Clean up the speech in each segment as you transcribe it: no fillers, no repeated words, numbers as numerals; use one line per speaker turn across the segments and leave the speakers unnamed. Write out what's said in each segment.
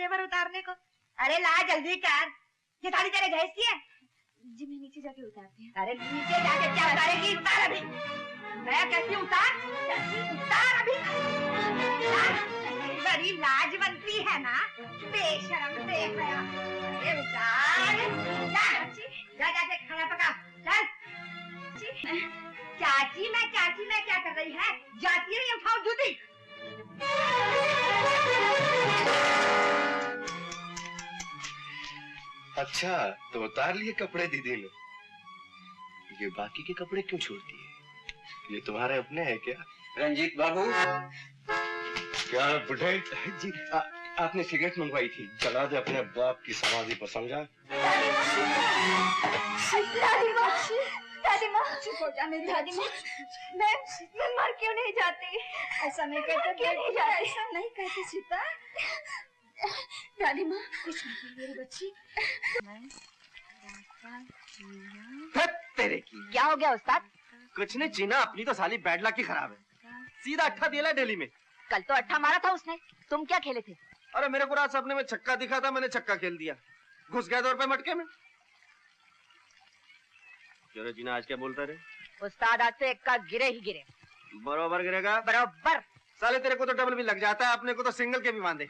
पर उतारने को। अरे ला जल्दी कर, ये थाली तेरे गैस की है।
जी मैं नीचे जाके उतारती हूँ।
अरे नीचे जाके क्या उतारेगी? उतार अभी। मैं कहती हूँ उतार, उतार अभी। बड़ी लाजवंती है ना, बेशरम बेहया। अरे उतार, जा जाके खाना पका, चल। चाची मैं क्या कर रही है? जाती है, उठाओ जूती।
अच्छा तो उतार लिए कपड़े दीदी ने, ये बाकी के कपड़े क्यों छोड़ती है? ये तुम्हारे अपने हैं क्या?
रंजीत बाबू।
क्या बुढ़े जी, आपने सिगरेट मंगवाई थी, जला दे अपने बाप की समाधि पर, समझा?
दादी माँ चुप हो जा मेरी दादी माँ। मैं मर क्यों नहीं जाती? ऐसा नहीं कहते, क्यों नहीं जाती? ऐसा नहीं कहते सीता। दादी माँ कुछ नहीं मेरी बच्ची।
तेरे की
क्या हो गया उस्ताद?
कुछ नहीं जीना, अपनी तो साली बैड लक की खराब है। सीधा अट्ठा दिया दिल्ली में।
कल तो अट्ठा मारा था उसने, तुम क्या खेले थे?
अरे मेरे को रात सपने में छक्का दिखा था, मैंने छक्का खेल दिया, घुस गया 2 रुपए मटके में। चलो जीना आज क्या बोलता रहे?
उस्ताद आज तो एक का गिरे ही गिरे।
बरोबर गिरेगा?
बरोबर।
साले तेरे को तो डबल भी लग जाता है, अपने को तो सिंगल के भी बांधे।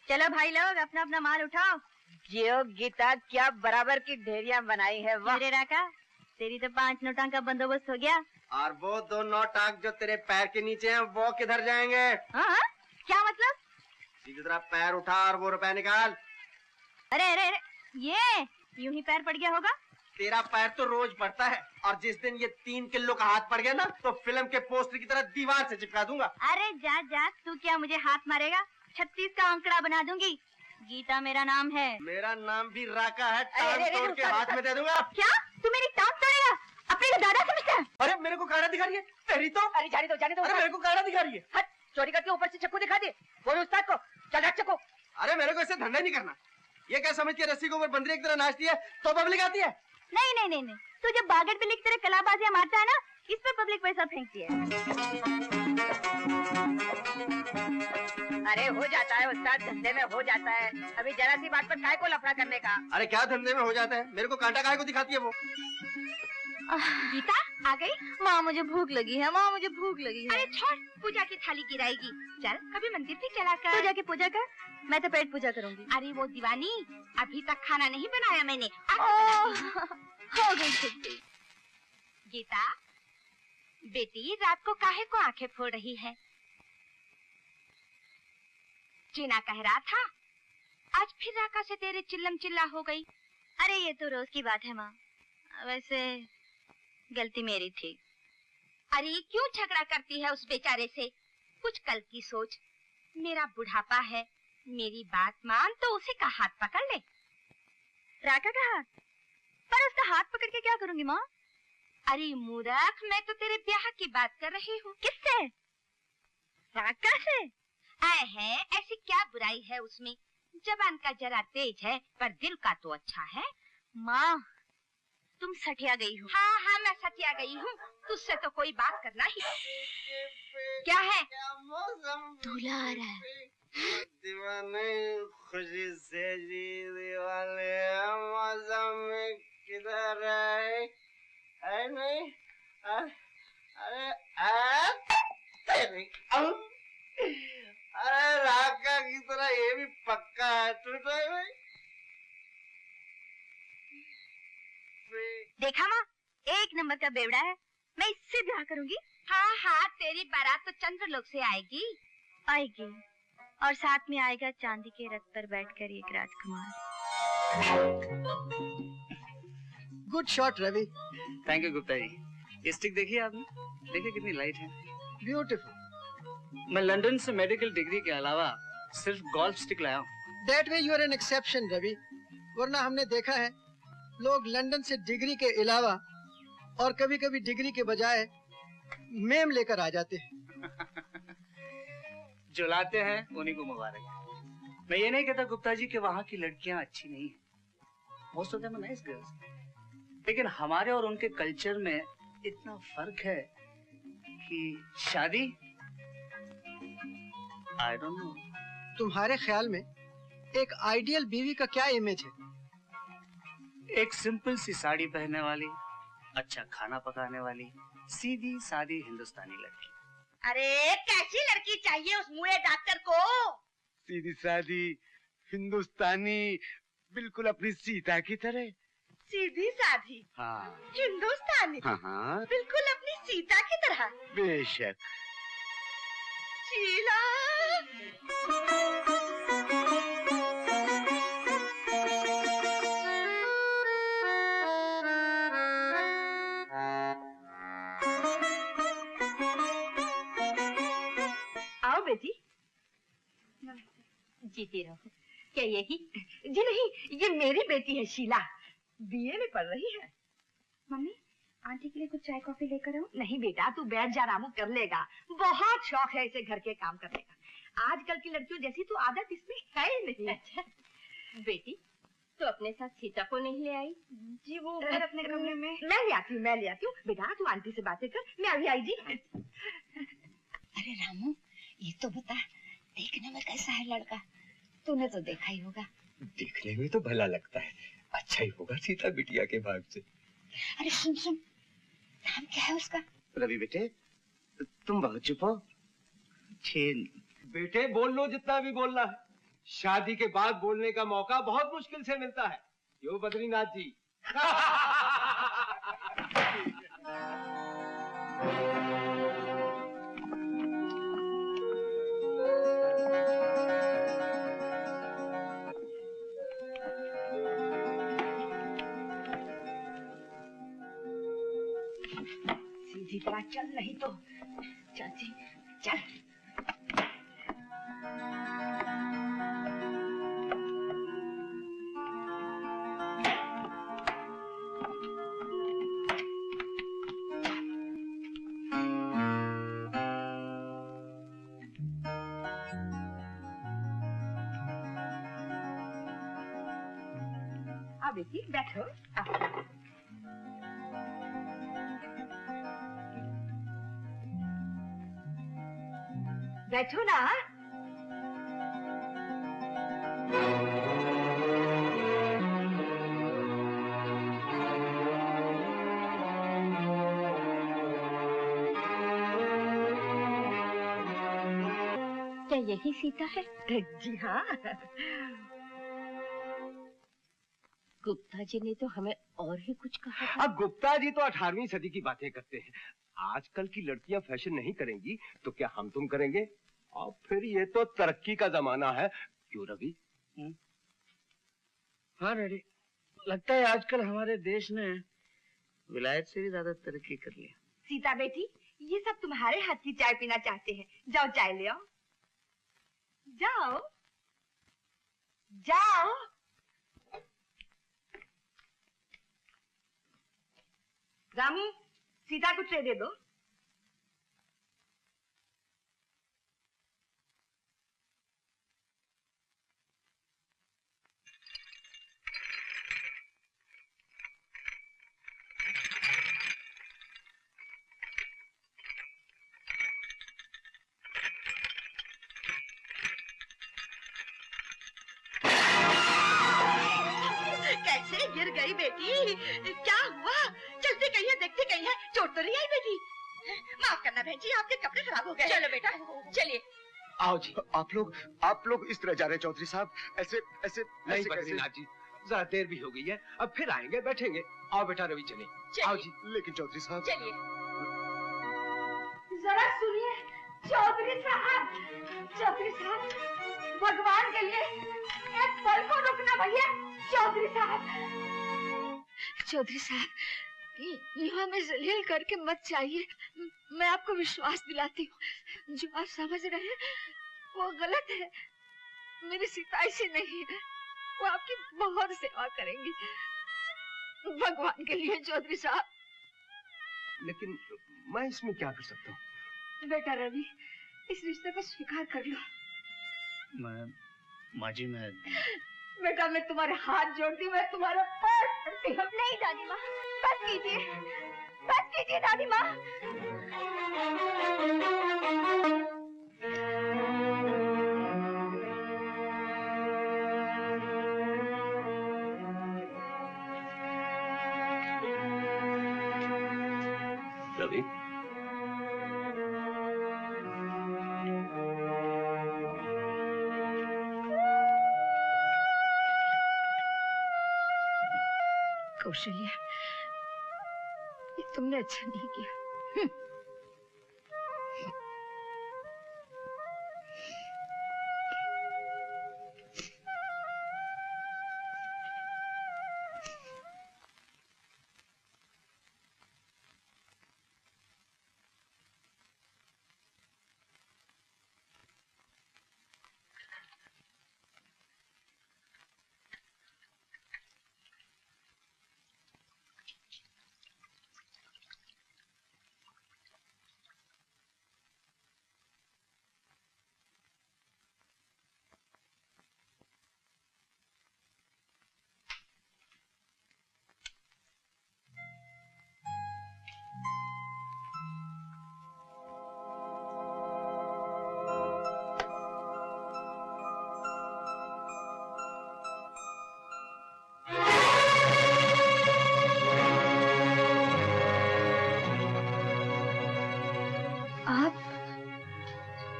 चलो भाई लोग अपना अपना माल उठाओ। जियो गीता क्या बराबर की ढेरियां बनाई है। वाह राका, तेरी तो 5 नोटों का बंदोबस्त हो गया।
और वो 2 नोटाक जो तेरे पैर के नीचे हैं वो किधर जाएंगे?
हाँ क्या मतलब?
सीधी तरह पैर उठा और वो रुपए निकाल।
अरे अरे अरे, ये यूं ही पैर पड़ गया होगा?
तेरा पैर तो रोज पड़ता है, और जिस दिन ये 3 किलो का हाथ पड़ गया ना तो फिल्म के पोस्टर की तरह दीवार से चिपका दूंगा।
अरे जा जा, तू क्या मुझे हाथ मारेगा? 36 का आंकड़ा बना दूंगी। गीता मेरा नाम है।
मेरा नाम भी राका है, टांग तोड़ के हाथ में दे दूंगा।
क्या तू मेरी टांग तोड़ेगा? अपने को दादा समझता है?
अरे मेरे को काड़ा दिखा रही है तेरी तो।
अरे जाने दो जाने दो।
अरे मेरे को काड़ा दिखा रही है।
हट, चोरी करके ऊपर से चक्कू दिखा दे। बोलो उस्ताद को, चल रख चक्कू।
अरे मेरे को ऐसे धंधा नहीं करना। ये क्या समझ के रस्सी के ऊपर बंदरी की तरह नाचती है तो पब्लिक आती है?
नहीं नहीं नहीं नहीं, तू जब बागेट पे लिख तेरे कलाबाजियां मारता है ना, इस पे पब्लिक पैसा फेंकती है। अरे हो जाता है उस्ताद, धंधे में हो जाता है। अभी जरा सी बात पर काय को लफड़ा करने का?
अरे क्या धंधे में हो जाता है? मेरे को कांटा काय को दिखाती है वो?
गीता आ गई?
माँ मुझे भूख लगी है, माँ मुझे भूख लगी है।
अरे छोड़, पूजा की थाली गिराएगी। चल कभी मंदिर से चला कर।
तू जाके पूजा कर, मैं तो पेट पूजा करूंगी।
अरे वो दीवानी, अभी तक खाना नहीं बनाया मैंने।
हो गई छुट्टी।
गीता बेटी, रात को काहे को आंखें फोड़ रही है? जीना कह रहा था आज फिर राका से तेरे चिल्लम चिल्ला हो गई।
अरे ये तो रोज की बात है माँ, वैसे गलती मेरी थी।
अरे क्यों झगड़ा करती है उस बेचारे से? कुछ कल की सोच। मेरा बुढ़ापा है, मेरी बात मान तो उसी का हाथ पकड़ ले।
राका का हाथ? पर उसका हाथ पकड़ के क्या करूंगी माँ?
अरे मूर्ख, मैं तो तेरे ब्याह की बात कर रही हूँ।
किससे? राका से?
आए हैं, ऐसी क्या बुराई है उसमें? जबान का जरा तेज है पर दिल का तो अच्छा है।
माँ तुम सठिया गई हो।
हाँ हाँ मैं सठिया गई हूँ, तुझसे तो कोई बात करना ही। क्या है?
दूल्हा आ रहा है।
दीवाने खुशी से जी दीवाने मौसम में किधर है? नहीं अरे राका की तरह ये भी पक्का है।
देखा माँ, 1 नंबर का बेवड़ा है, मैं इससे ब्याह करूंगी।
हाँ हाँ, तेरी बारात तो चंद्रलोक से आएगी।
आएगी, और साथ में आएगा चांदी के रथ पर बैठकर एक राजकुमार।
Good shot Ravi.
Thank you Gupta ji. ये स्टिक देखिए आपने, देखिए कितनी लाइट है।
ब्यूटीफुल।
मैं लंदन से मेडिकल डिग्री के अलावा सिर्फ गोल्फ स्टिक लाया हूँ।
That way you are an exception Ravi, वरना हमने देखा है लोग लंदन से डिग्री के अलावा और कभी कभी डिग्री के बजाय मेम लेकर आ जाते हैं।
जो लाते हैं उन्हीं को मुबारक। मैं ये नहीं कहता गुप्ता जी कि वहाँ की लड़कियां अच्छी नहीं है, most of them are nice girls, लेकिन हमारे और उनके कल्चर में इतना फर्क है कि शादी, आई डोंट नो।
तुम्हारे ख्याल में एक आइडियल बीवी का क्या इमेज है?
एक सिंपल सी साड़ी पहनने वाली, अच्छा खाना पकाने वाली, सीधी सादी हिंदुस्तानी लड़की।
अरे कैसी लड़की चाहिए उस मुए डॉक्टर को?
सीधी सादी हिंदुस्तानी, बिल्कुल अपनी सीता की तरह।
सीधी सादी
हाँ
हिंदुस्तानी,
हाँ
बिल्कुल अपनी सीता की तरह।
बेशक।
शीला, आओ बेटी। जीती रहो। क्या यही? जी नहीं, ये मेरी बेटी है शीला, बीए में पढ़ रही है।
मम्मी, आंटी के लिए कुछ चाय कॉफी लेकर आओ।
नहीं बेटा, तू बैठ जा, रामू कर लेगा। बहुत शौक है इसे घर के काम करने का। आजकल की लड़कियों जैसी तो आदत इसमें है ही नहीं। अच्छा बेटी, तो अपने साथ सीता को नहीं ले आई?
जी वो ऊपर अपने कमरे में।
मैं ले आती हूँ। बेटा तू आंटी से बातें कर, मैं अभी आई जी।
अरे रामू, ये तो बता, देखने में कैसा है लड़का? तूने तो देखा ही होगा।
देखने में तो भला लगता है, अच्छा ही होगा सीता बिटिया के भाग से।
अरे सुन सुन, नाम क्या है उसका?
रवि बेटे, तुम बहुत चुप हो। बेटे बोल लो जितना भी बोलना है। शादी के बाद बोलने का मौका बहुत मुश्किल से मिलता है। यो बद्रीनाथ जी।
सीधी तरह चल, नहीं तो चाची चल। आओ बेटी, बैठो। बैठो ना। क्या यही सीता है? जी हाँ। गुप्ता जी ने तो हमें और ही कुछ कहा था।
अब गुप्ता जी तो 18वीं सदी की बातें करते हैं। आजकल की लड़कियां फैशन नहीं करेंगी तो क्या हम तुम करेंगे? और फिर ये तो तरक्की का जमाना है, क्यों रवि?
हाँ डैडी, लगता है आजकल हमारे देश ने विलायत से भी ज्यादा तरक्की कर ली।
सीता बेटी, ये सब तुम्हारे हाथ की चाय पीना चाहते हैं। जाओ चाय ले आओ। जाओ जाओ। रामू, सीता को ट्रे दे दो। कैसे गिर गई बेटी? क्या हुआ? चलती कहीं है, देखती कहीं है, चोट तो नहीं आई बेटी? माफ करना बहन जी, आपके कपड़े खराब हो गए। चलो बेटा चलिए।
आओ जी। आप लोग इस तरह जा रहे चौधरी साहब? ऐसे ऐसे
नहीं बद्रीनाथ जी, जरा देर भी हो गई है, अब फिर आएंगे बैठेंगे। आओ बेटा रवि, चले। आओ जी।
लेकिन चौधरी साहब।
चलिए।
जरा सुनिए चौधरी साहब, भगवान के लिए एक पल को रुकना भैया। चौधरी साहब, यहाँ में जलील करके मत चाहिए। मैं आपको विश्वास दिलाती हूँ, जो आप समझ रहे हैं वो गलत है। मेरी सीता ऐसी नहीं है, वो आपकी बहुत सेवा करेंगी। भगवान के लिए चौधरी साहब।
लेकिन मैं इसमें क्या कर सकता हूँ?
बेटा रवि, इस रिश्ते को स्वीकार कर लो।
माँ जी, मैं
बेटा मैं तुम्हारे हाथ जोड़ती हूँ, मैं तुम्हारे पैर पड़ती हूँ। नहीं दादी माँ, बस कीजिए दादी माँ। कौशल्या, ये तुमने अच्छा नहीं किया।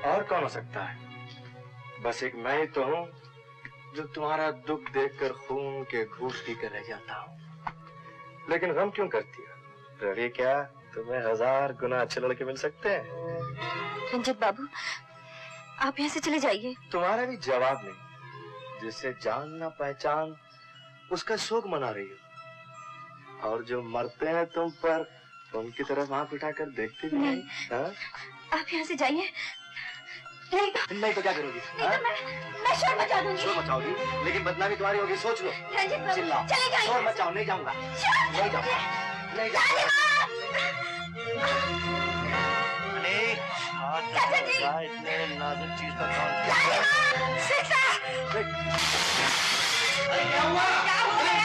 और कौन हो सकता है? बस एक मैं ही तो हूँ जो तुम्हारा दुख देखकर खून के घूंट पीकर रह जाता हूँ। लेकिन गम क्यों करती हो? रवि, क्या तुम्हें 1000 गुना अच्छे लड़के मिल सकते हैं?
रंजित बाबू, आप यहाँ से चले जाइए।
तुम्हारा भी जवाब नहीं। जिससे जान ना पहचान उसका शोक मना रही हो, और जो मरते हैं तुम पर उनकी तरफ आंख उठाकर देखते भी नहीं।
आप यहाँ से जाइए।
नहीं तो क्या करोगी?
नहीं तो मैं शोर मचा दूंगी।
शोर मचाओगी, लेकिन बदनामी तुम्हारी होगी, सोच लो।
रंजित बाबू,
चिल्लाओ,
चले जाइए।
शोर मचाओ। नहीं जाऊंगा, नहीं जाऊंगा, नहीं जाऊंगा। इतने नाजुक चीज पर क्या हुआ? क्या हो गया?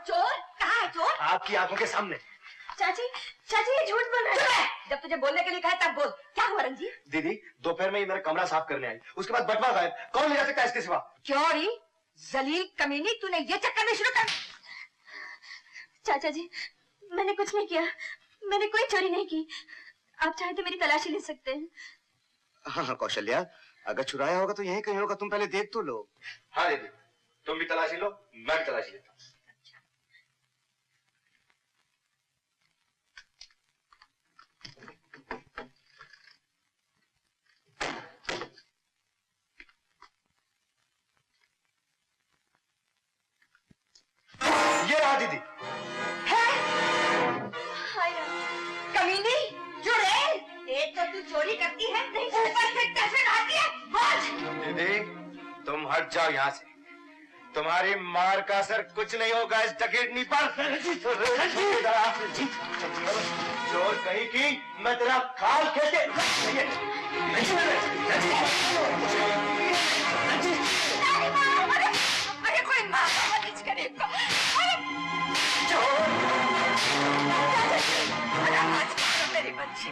चोर कहाँ है? चोर
आपकी आंखों के सामने।
चाची, चाची ये झूठ बोल रहे हैं।
जब तुझे बोलने के लिए कहा तब बोल। क्या हुआ रंजीत?
दीदी दोपहर में ही मेरा कमरा साफ करने आई, उसके बाद बटवा गायब। कौन ले जा सकता है इसके सिवा?
क्यों री जलील कमीनी, तूने ये चक्कर में शुरू कर।
चाचा जी, मैंने कुछ नहीं किया, मैंने कोई चोरी नहीं की। आप चाहे तो मेरी तलाशी ले सकते हैं।
हाँ कौशल्या, अगर चुराया होगा तो यही कहीं होगा, तुम पहले देख तो लो। हाँ दीदी, तुम भी तलाशी लो, मैं भी तलाशी लेता हूँ। ये रहा दीदी।
कमीनी, चुड़ैल, एक तो तू चोरी करती है, ऊपर से टैक्स आती है। बोल।
दीदी तुम हट जाओ यहाँ से, तुम्हारी मार का असर कुछ नहीं होगा इस डकैतनी पर। चोर कहीं की, मैं तेरा खाल कैसे?
अरे कोई माँ करेगा। मेरी बच्ची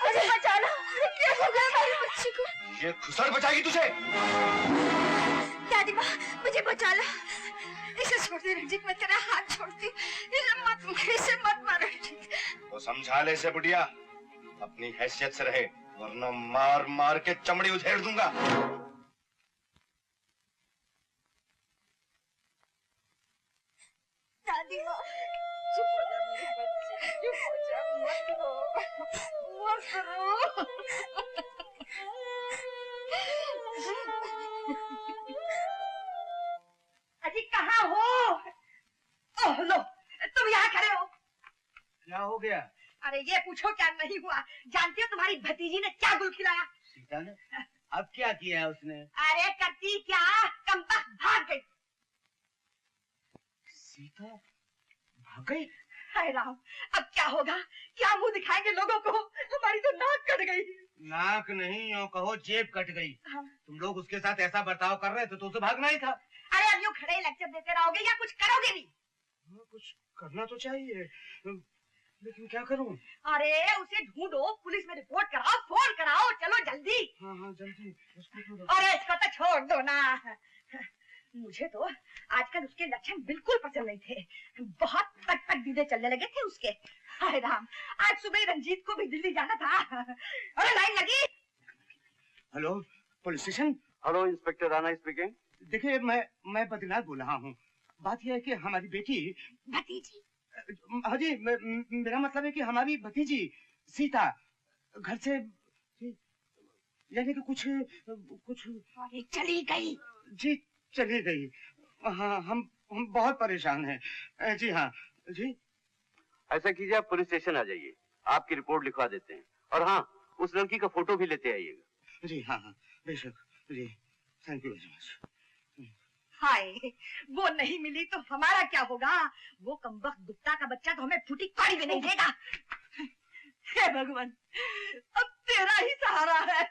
मुझे बचाना, क्या हो गया मेरी बच्ची को?
ये खुसर बचाएगी तुझे।
दादी माँ, मुझे बचा ला। इसे छोड़ दे रंजीत, मैं तेरा हाथ छोड़ती हूँ। इसे मत मारो।
तो समझा ले इसे बुढ़िया, अपनी हैसियत से रहे, वरना मार मार के चमड़ी उधेड़ दूंगा।
दादी माँ, चुप हो जा मेरी बच्ची, चुप हो जा, मत रो, मत रो।
अजी कहाँ हो? ओह लो, तुम यहाँ खड़े हो।
क्या हो गया?
अरे ये पूछो क्या नहीं हुआ। जानती हो तुम्हारी भतीजी ने क्या गुल खिलाया?
सीता ने? अब क्या किया है उसने?
अरे करती क्या, कमबख्त भाग गई।
सीता भाग गई?
हाय राम, अब क्या होगा? क्या मुंह दिखाएंगे लोगों को? हमारी तो नाक कट गई।
नाक नहीं, यूं कहो जेब कट गई।
हाँ।
तुम लोग उसके साथ ऐसा बर्ताव कर रहे थे तो उसे भागना ही था।
अरे अब यूं खड़े लेक्चर देते रहोगे या कुछ करोगे भी?
कुछ करना तो चाहिए, लेकिन क्या करूं?
अरे उसे ढूंढो, पुलिस में रिपोर्ट कराओ, फोन कराओ, चलो जल्दी।
हाँ हाँ जल्दी।
अरे इसको तो छोड़ दो ना। मुझे तो आजकल उसके लक्षण बिल्कुल पसंद नहीं थे। बहुत तक दीदे चलने लगे थे उसके। हाय राम, आज सुबह ही रंजीत को भी दिल्ली जाना था। अरे लाइन लगी।
Hello police station.
Hello inspector Rana speaking.
देखिए मैं बद्रीनाथ बोल रहा हूँ। बात यह है कि हमारी बेटी
भतीजी।
हाँ जी, मेरा मतलब है कि हमारी भतीजी सीता घर से, यानी कि कुछ
अरे चली गई।
जी चली गई। हाँ हम बहुत परेशान हैं। जी हाँ जी।
ऐसा कीजिए, आप पुलिस स्टेशन आ जाइए, आपकी रिपोर्ट लिखवा देते हैं, और हाँ उस लड़की का फोटो भी लेते आइएगा।
जी हाँ हाँ बेशक जी, थैंक यू वेरी मच।
हाय, वो नहीं मिली तो हमारा क्या होगा? वो कमबख्त गुप्ता का बच्चा तो हमें फूटी कौड़ी भी नहीं देगा। हे भगवान, अब तेरा ही सहारा है।